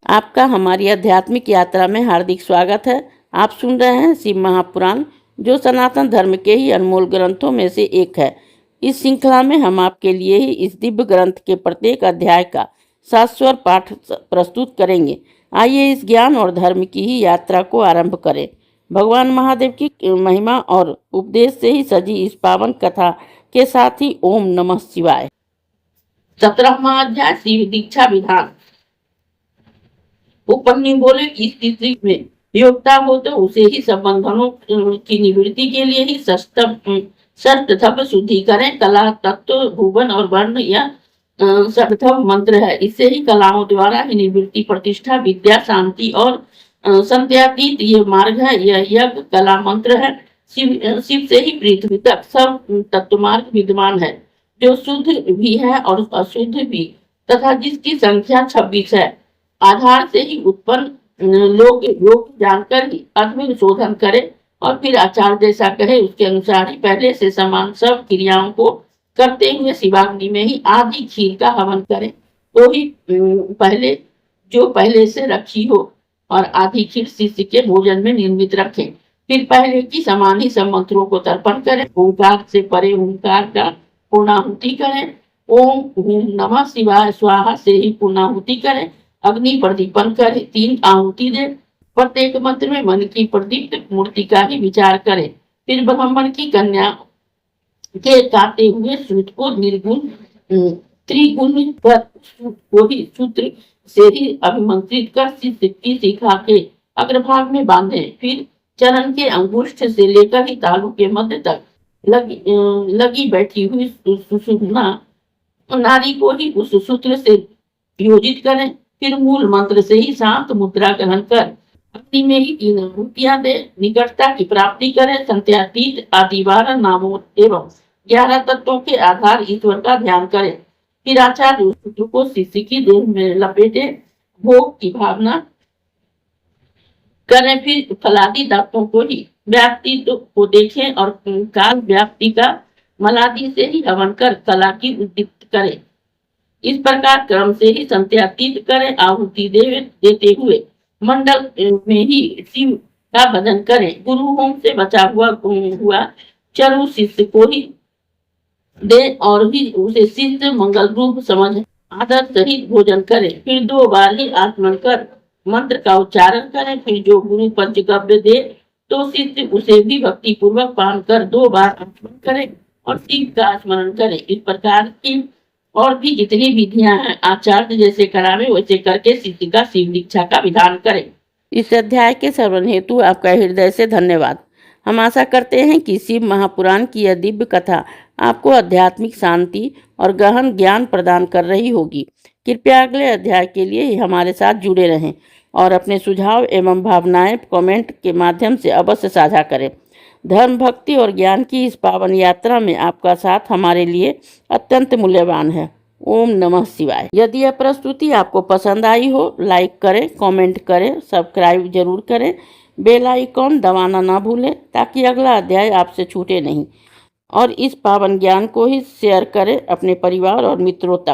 आपका हमारी आध्यात्मिक यात्रा में हार्दिक स्वागत है। आप सुन रहे हैं शिव महापुराण, जो सनातन धर्म के ही अनमोल ग्रंथों में से एक है। इस श्रृंखला में हम आपके लिए ही इस दिव्य ग्रंथ के प्रत्येक अध्याय का शाश्वत पाठ प्रस्तुत करेंगे। आइए इस ज्ञान और धर्म की ही यात्रा को आरंभ करें। भगवान महादेव की महिमा और उपदेश से ही सजी इस पावन कथा के साथ ही ओम नमः शिवाय। 17वां अध्याय शिव दीक्षा विधान। उपन्नी बोले कि इस स्थिति में योग्यता हो तो उसे ही सब बंधनों की निवृत्ति के लिए ही षष्ठव शुद्धि करें। कला तत्व भुवन और वर्ण या षष्ठव मंत्र है। इससे ही कलाओं द्वारा ही निवृत्ति, प्रतिष्ठा, विद्या, शांति और संध्यातीत ये मार्ग है। यह यज्ञ कला मंत्र है। शिव से ही पृथ्वी तक सब तत्व मार्ग विद्यमान है, जो शुद्ध भी है और अशुद्ध भी, तथा जिसकी संख्या 26 है। आधार से ही उत्पन्न लोग योग जानकर ही अग्नि शोधन करे और फिर आचार्य जैसा कहे उसके अनुसार ही पहले से समान सब क्रियाओं को करते हुए शिवाग्नि में ही आदि खीर का हवन करें। तो ही पहले से रखी हो और आधी खीर शिष्य के भोजन में निर्मित रखें। फिर पहले की समान ही सब मंत्रों को तर्पण करें। ओंकार से परे ओंकार का पूर्णाहुति करें। ओम नमः शिवाय स्वाहा से ही पूर्णाहुति करें। अग्नि प्रदीपन कर 3 आहुति दे। प्रत्येक मंत्र में मन की प्रदीप्त मूर्ति का ही विचार करें। फिर ब्राह्मण की कन्या के गाते हुए सूत्र को निर्गुण त्रिगुण को ही सूत्र से ही अभिमंत्रित कर शिष्य की शिखा के अग्रभाग में बांधे। फिर चरण के अंगुष्ठ से लेकर ही तालू के मध्य तक लगी बैठी हुई सुषुम्ना नारी को ही उस सूत्र से योजित करें। फिर मूल मंत्र से ही शांत मुद्रा ग्रहण कर अग्नि में ही 3 आहुतियां दे। निकटता की प्राप्ति करें। संध्यातीत आदि 12 नामों एवं 11 तत्वों के आधार ईश्वर का ध्यान करें। फिर आचार्य सूत्र को शिष्य की देह में लपेटे भोग की भावना करें। फिर फलादि तत्वों को ही व्याप्ति को देखें और काल व्याप्ति का मलादि से ही हवन कर कला की उद्दीप्त करें। इस प्रकार क्रम से ही संध्यातीत करें। आहुति देते हुए मंडल में ही शिव का भजन करें। गुरु होम से बचा हुआ चरु शिष्य को ही दे और भी उसे सिद्ध मंगल रूप समझ आदर सहित भोजन करें। फिर 2 बार ही आचमन कर मंत्र का उच्चारण करें। फिर जो गुरु पंचगव्य दे तो शिष्य उसे भी भक्ति पूर्वक पान कर 2 बार आचमन करें और शिव का स्मरण करें। इस प्रकार की और भी जितनी विधियां हैं आचार्य जैसे करावे वैसे करके शिष्य का शिव दीक्षा का विधान करें। इस अध्याय के श्रवण हेतु आपका हृदय से धन्यवाद। हम आशा करते हैं कि शिव महापुराण की यह दिव्य कथा आपको आध्यात्मिक शांति और गहन ज्ञान प्रदान कर रही होगी। कृपया अगले अध्याय के लिए हमारे साथ जुड़े रहें और अपने सुझाव एवं भावनाएं कमेंट के माध्यम से अवश्य साझा करें। धर्म, भक्ति और ज्ञान की इस पावन यात्रा में आपका साथ हमारे लिए अत्यंत मूल्यवान है। ओम नमः शिवाय। यदि यह प्रस्तुति आपको पसंद आई हो, लाइक करें, कमेंट करें, सब्सक्राइब जरूर करें, बेल आइकॉन दबाना ना भूलें ताकि अगला अध्याय आपसे छूटे नहीं। और इस पावन ज्ञान को ही शेयर करें अपने परिवार और मित्रों तक।